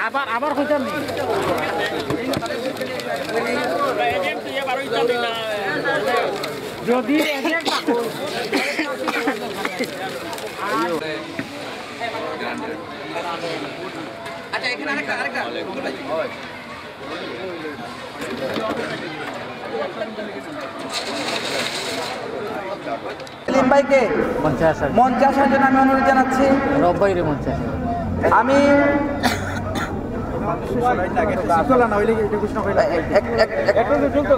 আবার আবার কইতাম নি যদি আচ্ছা এখানে আরেকটা সেলিম ভাইকে মঞ্চে আসার জন্য আমি অনুরোধ জানাচ্ছি। রব্বাইরে মঞ্চে আমি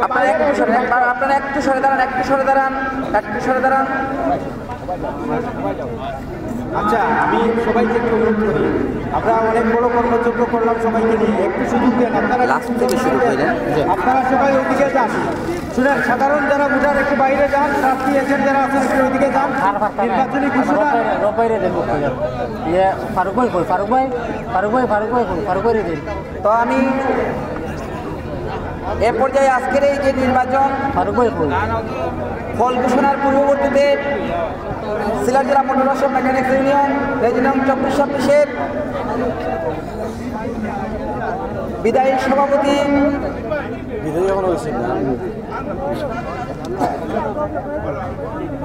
আপনারা একটু সরে দাঁড়ান। আচ্ছা, আমি সবাইকে একটু অনুরোধ করি, আমরা অনেক বড় কর্মযজ্ঞ করলাম, সবাইকে নিয়ে একটু সুযোগ দেন। আপনারা লাস্ট থেকে শুরু করেন, আপনারা সবাই ওইদিকে যান, শুনেন, সাধারণ যারা ভোটার একটু বাইরে যান, প্রার্থী এজেন্ট যারা আছেন একটু ওইদিকে যান। নির্বাচনী ঘোষণা রব্বাইরে দেন ফারুক ভাই দেন। তো আমি এ পর্যায়ে আজকের এই যে নির্বাচন ফল ঘোষণার পূর্ববর্তীতে সিলেট জেলা মোটর ওয়ার্কশপ মেকানিক্স ইউনিয়ন রেজিনং 24-26-এর বিদায়ী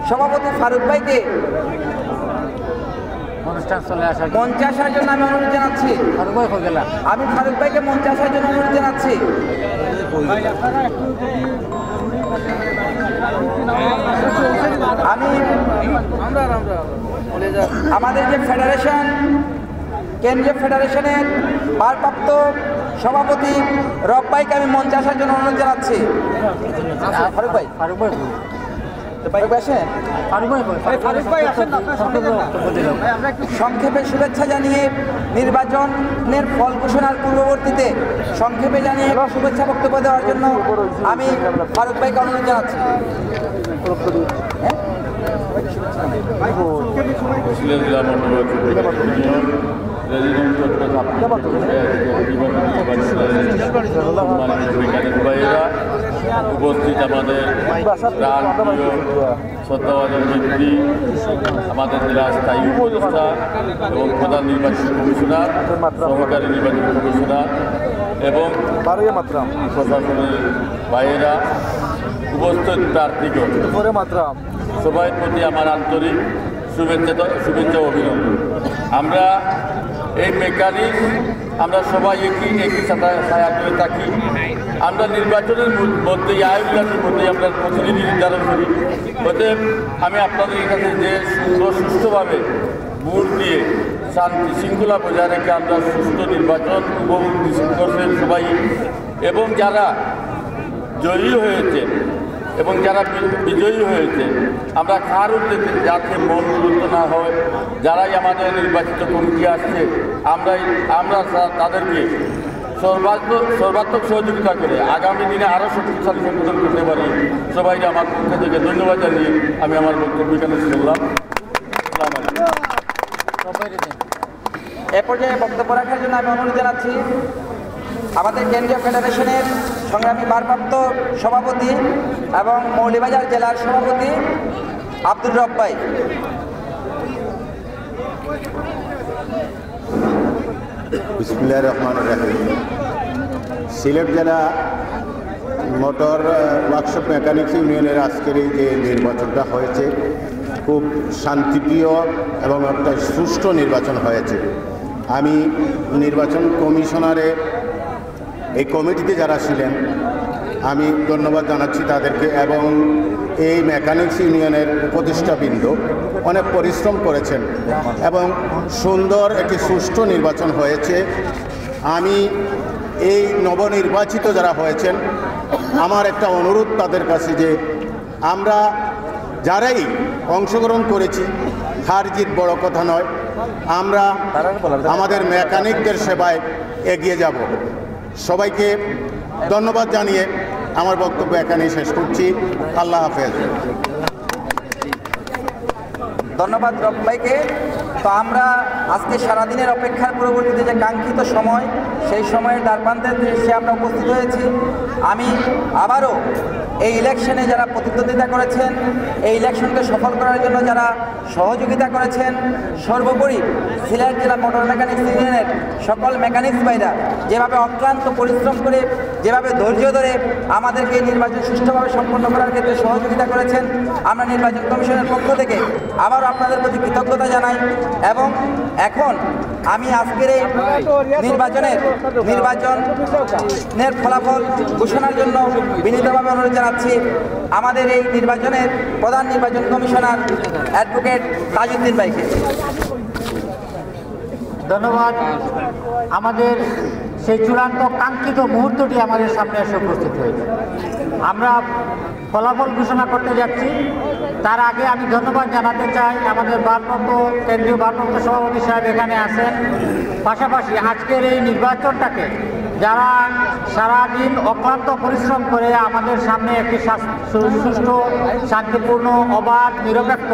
সভাপতি ফারুক ভাইকে মঞ্চে আসার জন্য আমি অনুরোধ জানাচ্ছি। আমি ফারুক ভাইকে মঞ্চে আসার জন্য অনুরোধ জানাচ্ছি। আমি আমাদের যে ফেডারেশন, কেন্দ্রীয় ফেডারেশনের ভারপ্রাপ্ত সভাপতি রব ভাইকে আমি মঞ্চে আসার জন্য অনুরোধ জানাচ্ছি। ফারুক ভাই সংক্ষেপে শুভেচ্ছা জানিয়ে নির্বাচনের ফল ঘোষণার পূর্ববর্তীতে সংক্ষেপে জানিয়ে শুভেচ্ছা বক্তব্য দেওয়ার জন্য আমি ফারুক ভাইকে অনুরোধ জানাচ্ছি। উপস্থিত আমাদের শ্রদ্ধাভাজন ব্যক্তি, আমাদের জেলা স্থায়ী উপদেষ্টা এবং প্রধান নির্বাচন কমিশনার, সহকারী নির্বাচন কমিশনার এবং প্রশাসনের ভাইয়েরা, উপস্থিত প্রার্থীগণ, সবাই প্রতি আমার আন্তরিক শুভেচ্ছা অভিনন্দন। আমরা এই মেকানিক আমরা সবাই একই ছায়া করে থাকি। আমরা নির্বাচনের মধ্যে আয়োজনের মধ্যে আমরা প্রতিনিধি নির্ধারণ করি। অতএব আমি আপনাদের কাছে যে সুষ্ঠুভাবে ভোট দিয়ে শান্তি শৃঙ্খলা বজায় রেখে আমরা সুষ্ঠু নির্বাচন উপভোগ করছেন সবাই, এবং যারা জয়ী হয়েছে এবং যারা বিজয়ী হয়েছে আমরা কার উদ্দেশ্যে যাতে মন বিরুদ্ধ না হয়, যারাই আমাদের নির্বাচিত কমিটি আসছে আমরা তাদেরকে সর্বাত্মক সহযোগিতা করে আগামী দিনে আরও শক্তিশালী সংগঠন করতে পারি। সবাইকে আমার পক্ষ থেকে ধন্যবাদ জানিয়ে আমি আমার বক্তব্য এখানে শুনলাম। এ পর্যায়ে বক্তব্য রাখার জন্য আমি অনুরোধ জানাচ্ছি আমাদের কেন্দ্রীয় ফেডারেশনের সংগ্রামী ভারপ্রাপ্ত সভাপতি এবং মৌলভীবাজার জেলার সভাপতি আব্দুর রব ভাই। বিসমিল্লাহির রহমানির রহিম। সিলেট জেলা মোটর ওয়ার্কশপ মেকানিক্স ইউনিয়নের আজকের এই যে নির্বাচনটা হয়েছে খুব শান্তিপ্রিয় এবং একটা সুষ্ঠু নির্বাচন হয়েছে। আমি নির্বাচন কমিশনারের এই কমিটিতে যারা ছিলেন আমি ধন্যবাদ জানাচ্ছি তাদেরকে, এবং এই মেকানিক্স ইউনিয়নের উপদেষ্টাবৃন্দ অনেক পরিশ্রম করেছেন এবং সুন্দর একটি সুষ্ঠু নির্বাচন হয়েছে। আমি এই নবনির্বাচিত যারা হয়েছেন আমার একটা অনুরোধ তাদের কাছে যে আমরা যারাই অংশগ্রহণ করেছি, হার জিত বড় কথা নয়, আমরা আমাদের মেকানিকদের সেবায় এগিয়ে যাব। সবাইকে ধন্যবাদ জানিয়ে আমার বক্তব্য এখানেই শেষ করছি। আল্লাহ হাফেজ। ধন্যবাদ রব ভাইকে। তো আমরা আজকে সারাদিনের অপেক্ষার পরবর্তীতে যে কাঙ্ক্ষিত সময়, সেই সময়ের দ্বারপ্রান্তের দৃশ্যে আমরা উপস্থিত হয়েছি। আমি আবারও এই ইলেকশনে যারা প্রতিদ্বন্দ্বিতা করেছেন, এই ইলেকশনকে সফল করার জন্য যারা সহযোগিতা করেছেন, সর্বোপরি সিলেট জেলা মোটর মেকানিক্স ইউনিয়নের সকল মেকানিক্স ভাইরা যেভাবে অক্লান্ত পরিশ্রম করে, যেভাবে ধৈর্য ধরে আমাদেরকে এই নির্বাচন সুষ্ঠুভাবে সম্পন্ন করার ক্ষেত্রে সহযোগিতা করেছেন, আমরা নির্বাচন কমিশনের পক্ষ থেকে আবারও আপনাদের প্রতি কৃতজ্ঞতা জানাই। এবং এখন আমি আজকের এই নির্বাচনের ফলাফল ঘোষণার জন্য বিনীতভাবে অনুরোধ জানাচ্ছি আমাদের এই নির্বাচনের প্রধান নির্বাচন কমিশনার অ্যাডভোকেট তাজউদ্দিন ভাইকে। ধন্যবাদ। আমাদের সেই চূড়ান্ত কাঙ্ক্ষিত মুহূর্তটি আমাদের সামনে এসে উপস্থিত হয়েছে। আমরা ফলাফল ঘোষণা করতে যাচ্ছি। তার আগে আমি ধন্যবাদ জানাতে চাই আমাদের কেন্দ্রীয় ভারপ্রাপ্ত সভাপতি সাহেব এখানে আছেন। পাশাপাশি আজকের এই নির্বাচনটাকে যারা সারাদিন অক্লান্ত পরিশ্রম করে আমাদের সামনে একটি সুষ্ঠু, শান্তিপূর্ণ, অবাধ, নিরপেক্ষ,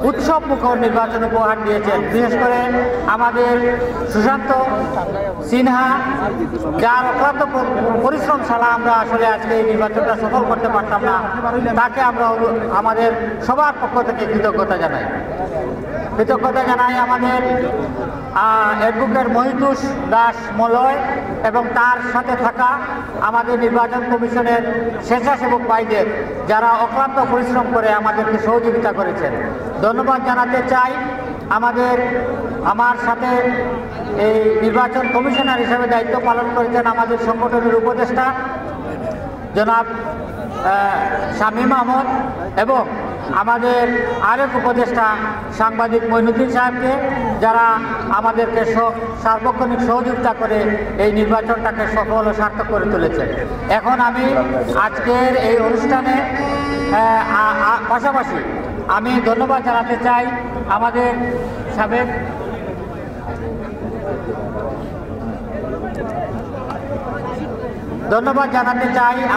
উৎসব মুখর নির্বাচন উপহার দিয়েছেন। বিশেষ করে আমাদের সুশান্ত সিনহা, যার অক্লান্ত পরিশ্রম ছাড়া আমরা আসলে আজকে এই নির্বাচনটা সফল করতে পারতাম না, তাকে আমরা আমাদের সবার পক্ষ থেকে কৃতজ্ঞতা জানাই। আমাদের অ্যাডভোকেট মহিতুষ দাস মলয় এবং তার সাথে থাকা আমাদের নির্বাচন কমিশনের স্বেচ্ছাসেবক ভাইদের, যারা অক্লান্ত পরিশ্রম করে আমাদেরকে সহযোগিতা করেছেন। ধন্যবাদ জানাতে চাই আমার সাথে এই নির্বাচন কমিশনার হিসেবে দায়িত্ব পালন করেছেন আমাদের সংগঠনের উপদেষ্টা জনাব শামীম আহমদ এবং আমাদের আরেক উপদেষ্টা সাংবাদিক মঈনুদ্দিন সাহেবকে, যারা আমাদেরকে সার্বক্ষণিক সহযোগিতা করে এই নির্বাচনটাকে সফল ও সার্থক করে তুলেছে। এখন আমি আজকের এই অনুষ্ঠানে পাশাপাশি আমি ধন্যবাদ জানাতে চাই আমাদের সাবেক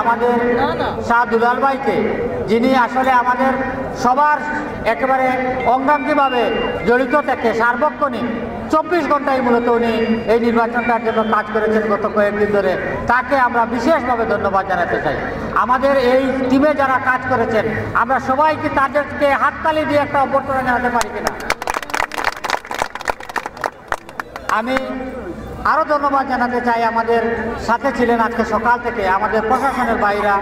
আমাদের শাহ দুলাল ভাইকে, যিনি আসলে আমাদের সবার একেবারে অঙ্গাঙ্গিভাবে জড়িত থেকে সার্বক্ষণিক 24 ঘন্টায় মূলত উনি এই নির্বাচনটার জন্য কাজ করেছেন গত কয়েকদিন ধরে। তাকে আমরা বিশেষভাবে ধন্যবাদ জানাতে চাই। আমাদের এই টিমে যারা কাজ করেছেন, আমরা সবাইকে তাদেরকে হাততালি দিয়ে একটা অভ্যর্থনা জানাতে পারি কিনা। আমি আরও ধন্যবাদ জানাতে চাই, আমাদের সাথে ছিলেন আজকে সকাল থেকে আমাদের প্রশাসনের বাইরা,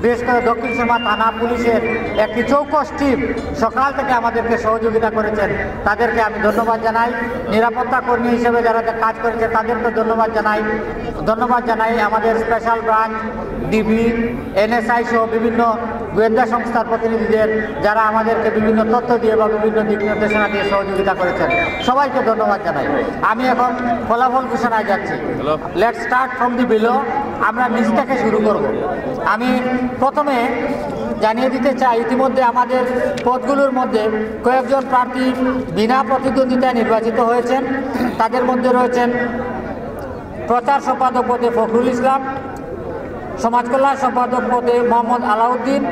বিশেষ করে দক্ষিণ সীমা থানা পুলিশের একটি চৌকস টিম সকাল থেকে আমাদেরকে সহযোগিতা করেছেন, তাদেরকে আমি ধন্যবাদ জানাই। নিরাপত্তা কর্মী হিসেবে যারা কাজ করেছে তাদেরকে ধন্যবাদ জানাই। আমাদের স্পেশাল ব্রাঞ্চ, ডিবি, NSI সহ বিভিন্ন গোয়েন্দা সংস্থার প্রতিনিধিদের, যারা আমাদেরকে বিভিন্ন তথ্য দিয়ে বা বিভিন্ন দিক নির্দেশনা দিয়ে সহযোগিতা করেছেন, সবাইকে ধন্যবাদ জানাই। আমি এখন ফলাফল ঘোষণায় যাচ্ছি। Let's start from the below. আমরা নিচ থেকে শুরু করব। আমি প্রথমে জানিয়ে দিতে চাই, ইতিমধ্যে আমাদের পদগুলোর মধ্যে কয়েকজন প্রার্থী বিনা প্রতিদ্বন্দ্বিতায় নির্বাচিত হয়েছেন। তাদের মধ্যে রয়েছেন প্রচার সম্পাদক পদে ফখরুল ইসলাম, সমাজ কল্যাণ সম্পাদক পদে মোহাম্মদ আলাউদ্দিন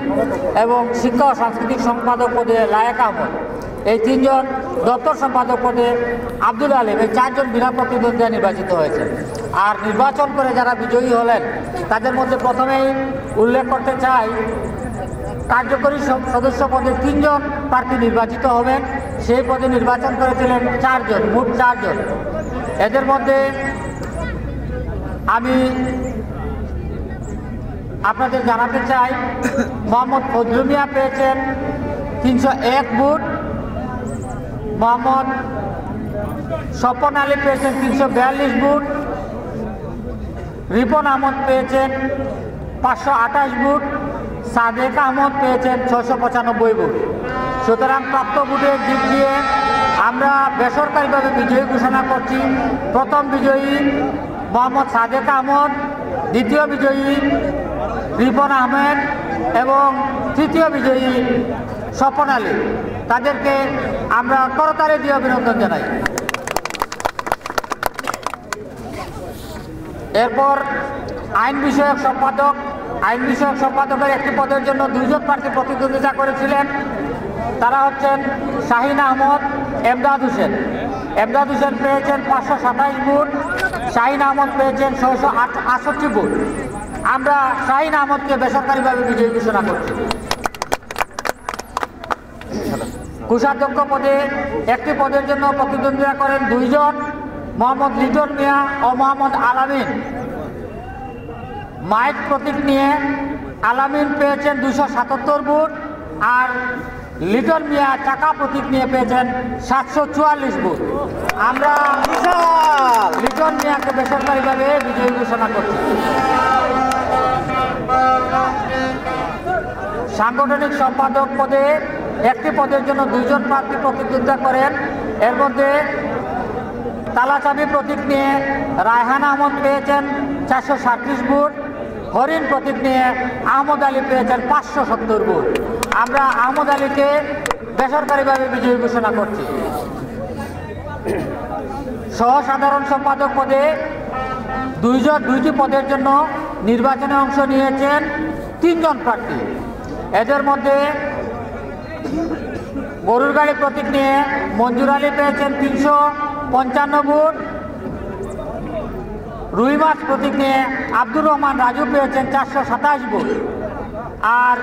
এবং শিক্ষা ও সাংস্কৃতিক সম্পাদক পদে লায়েক আহমদ। এই তিনজন দপ্তর সম্পাদক পদে আব্দুল আলিম। এই চারজন বিনা প্রতিদ্বন্দ্বিতায় নির্বাচিত হয়েছে। আর নির্বাচন করে যারা বিজয়ী হলেন, তাদের মধ্যে প্রথমেই উল্লেখ করতে চাই, কার্যকরী সদস্য পদে 3 জন প্রার্থী নির্বাচিত হবেন। সেই পদে নির্বাচন করেছিলেন 4 জন, মোট 4 জন। এদের মধ্যে আমি আপনাদের জানাতে চাই, মোহাম্মদ ফজলু মিয়া পেয়েছেন 301 ভোট, মোহাম্মদ স্বপন আলী পেয়েছেন 342 ভোট, রিপন আহমদ পেয়েছেন 528 ভোট, সাদেক আহমদ পেয়েছেন 695 ভোট। সুতরাং প্রাপ্ত ভোটের দিক দিয়ে আমরা বেসরকারিভাবে বিজয়ী ঘোষণা করছি। প্রথম বিজয়ী মোহাম্মদ সাদেক আহমদ, দ্বিতীয় বিজয়ী রিপন আহমেদ এবং তৃতীয় বিজয়ী স্বপন আলী। তাদেরকে আমরা করতালি দিয়ে অভিনন্দন জানাই। এরপর আইন বিষয়ক সম্পাদকের একটি পদের জন্য 2 জন প্রার্থী প্রতিদ্বন্দ্বিতা করেছিলেন। তারা হচ্ছেন শাহিন আহমদ, এমদাদ হোসেন। এমদাদ হোসেন পেয়েছেন 527 ভোট, শাহিন আহমদ পেয়েছেন 668 ভোট। আমরা শাহিন আহমদকে বেসরকারিভাবে বিজয়ী ঘোষণা করছি। কোষাধ্যক্ষ পদে একটি পদের জন্য প্রতিদ্বন্দ্বিতা করেন 2 জন, মোহাম্মদ লিটন মিয়া ও মোহাম্মদ আলামিন। মাইক প্রতীক নিয়ে আলামিন পেয়েছেন 277 ভোট, আর লিটন মিয়া চাকা প্রতীক নিয়ে পেয়েছেন 744 ভোট। আমরা লিটন মিয়াকে বেসরকারিভাবে বিজয়ী ঘোষণা করছি। সাংগঠনিক সম্পাদক পদে একটি পদের জন্য 2 জন প্রার্থী প্রতিদ্বন্দ্বিতা করেন। এর মধ্যে তালাচাবি প্রতীক নিয়ে রায়হান আহমদ পেয়েছেন 437 ভোট, হরিণ প্রতীক নিয়ে আহমদ আলী পেয়েছেন 570 ভোট। আমরা আহমদ আলীকে বেসরকারিভাবে বিজয়ী ঘোষণা করছি। সহ সাধারণ সম্পাদক পদে 2টি পদের জন্য নির্বাচনে অংশ নিয়েছেন 3 জন প্রার্থী। এদের মধ্যে গরুর গাড়ি প্রতীক নিয়ে মঞ্জুর আলী পেয়েছেন 355 ভোট, রুই মাছ প্রতীক নিয়ে আব্দুর রহমান রাজু পেয়েছেন 427 ভোট, আর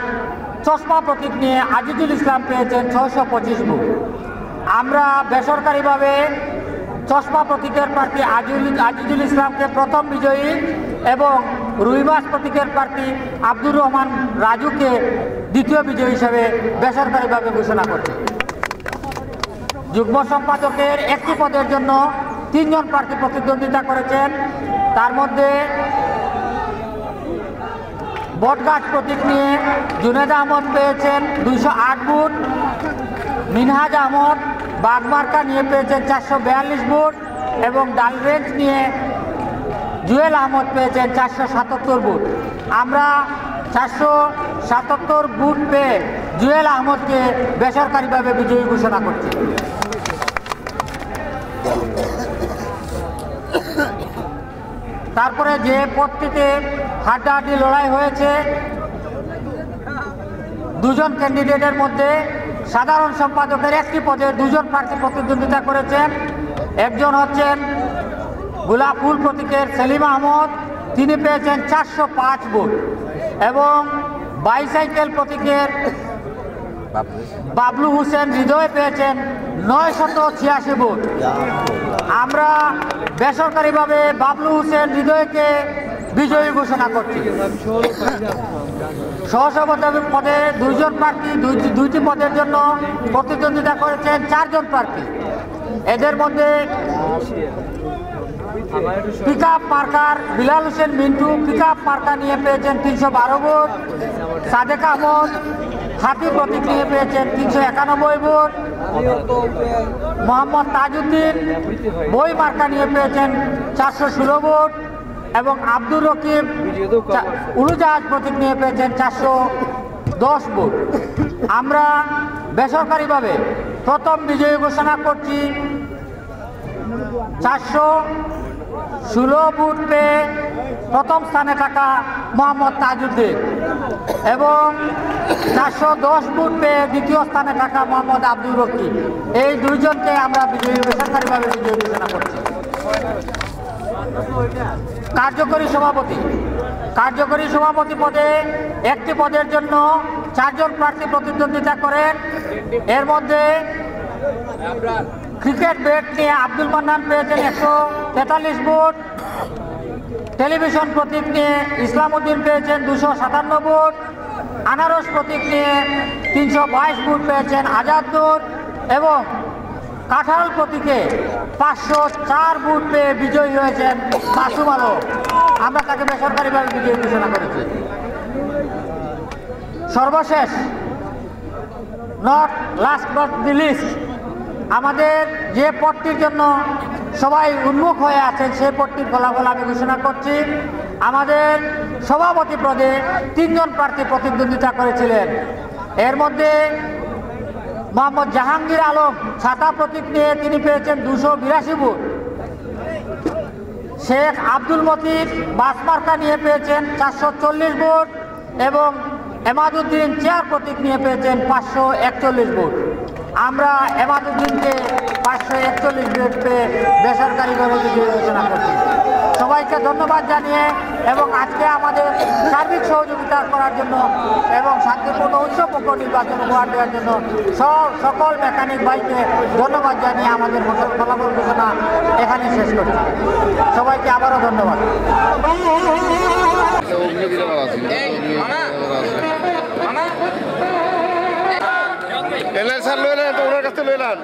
চশমা প্রতীক নিয়ে আজিজুল ইসলাম পেয়েছেন 625 ভোট। আমরা বেসরকারিভাবে চশমা প্রতীকের প্রার্থী আজিজুল ইসলামকে প্রথম বিজয়ী এবং রুই মাছ প্রতীকের প্রার্থী আব্দুর রহমান রাজুকে দ্বিতীয় বিজয়ী হিসেবে বেসরকারিভাবে ঘোষণা করছি। যুগ্ম সম্পাদকের একটি পদের জন্য 3 জন প্রার্থী প্রতিদ্বন্দ্বিতা করেছেন। তার মধ্যে বটগাছ প্রতীক নিয়ে জুনেদ আহমদ পেয়েছেন 208 ভোট, মিনহাজ আহমদ বাগমার্কা নিয়ে পেয়েছেন 442 ভোট এবং ডালরেঞ্জ নিয়ে জুয়েল আহমদ পেয়েছেন 477 ভোট। আমরা 477 ভোট পেয়ে জুয়েল আহমদকে বেসরকারিভাবে বিজয়ী ঘোষণা করছি। তারপরে যে পদটিতে হাড্ডাহাড্ডি লড়াই হয়েছে, 2 জন ক্যান্ডিডেটের মধ্যে সাধারণ সম্পাদকের একটি পদে 2 জন প্রার্থী প্রতিদ্বন্দ্বিতা করেছেন। একজন হচ্ছেন গোলাপফুল প্রতীকের সেলিম আহমদ, তিনি পেয়েছেন 405 ভোট এবং বাইসাইকেল প্রতীকের বাবলু হোসেন হৃদয় পেয়েছেন 986 ভোট। আমরা বেসরকারিভাবে বাবলু হোসেন হৃদয়কে বিজয়ী ঘোষণা করছি। সহসভাপতি পদে 2 জন প্রার্থী 2টি পদের জন্য প্রতিদ্বন্দ্বিতা করেছেন 4 জন প্রার্থী। এদের মধ্যে pickup marker Bilal Hossain Mintu pickup মার্কা নিয়ে পেয়েছেন 312 ভোট, সাদেক আহমদ হাতি প্রতীক নিয়ে পেয়েছেন 391 ভোট, মোহাম্মদ তাজউদ্দিন বই মার্কা নিয়ে পেয়েছেন 416 ভোট এবং আব্দুর রকিব উড়োজাহাজ প্রতীক নিয়ে পেয়েছেন 410 ভোট। আমরা বেসরকারিভাবে প্রথম বিজয়ী ঘোষণা করছি 416 ভোট পেয়ে প্রথম স্থানে থাকা মোহাম্মদ তাজউদ্দিন এবং 410 ভোট পেয়ে দ্বিতীয় স্থানে থাকা মোহাম্মদ আব্দুর রকিব, এই 2 জনকে আমরা বেসরকারিভাবে বিজয়ী ঘোষণা করছি। কার্যকরী সভাপতি পদে একটি পদের জন্য 4 জন প্রার্থী প্রতিদ্বন্দ্বিতা করেন। এর মধ্যে ক্রিকেট ব্যাট নিয়ে আব্দুল মান্নান পেয়েছেন 143 ভোট, টেলিভিশন প্রতীক নিয়ে ইসলাম উদ্দিন পেয়েছেন 257 ভোট, আনারস প্রতীক নিয়ে 322 ভোট পেয়েছেন আজাদ নূর এবং কাঁঠাল প্রতীকে 504 ভোট পেয়ে বিজয়ী হয়েছেন মাসুম আলম। আমরা তাকে বেসরকারিভাবে বিজয়ী ঘোষণা করেছি। সর্বশেষ লাস্ট নট দি লিস্ট, আমাদের যে পদটির জন্য সবাই উন্মুখ হয়ে আছেন সেই পদটির ফলাফল আমি ঘোষণা করছি। আমাদের সভাপতি পদে 3 জন প্রার্থী প্রতিদ্বন্দ্বিতা করেছিলেন। এর মধ্যে মোহাম্মদ জাহাঙ্গীর আলম ছাতা প্রতীক নিয়ে তিনি পেয়েছেন 282 ভোট, শেখ আব্দুল মতিন বাস মার্কা নিয়ে পেয়েছেন 440 ভোট এবং এমাদউদ্দিন চেয়ার প্রতীক নিয়ে পেয়েছেন 541 ভোট। আমরা এমাদুদ্দিনকে 541 বেড পেয়ে বেসরকারিভাবে বিজয়ী ঘোষণা করছি। সবাইকে ধন্যবাদ জানিয়ে এবং আজকে আমাদের সার্বিক সহযোগিতা করার জন্য এবং শান্তিপূর্ণ উৎসবমুখর নির্বাচন উপহার দেওয়ার জন্য সকল মেকানিক ভাইকে ধন্যবাদ জানিয়ে আমাদের ফলাফল ঘোষণা এখানে শেষ করছি। সবাইকে আবারও ধন্যবাদ। স্যার লইলেন তো ওনার কাছে লইলেন।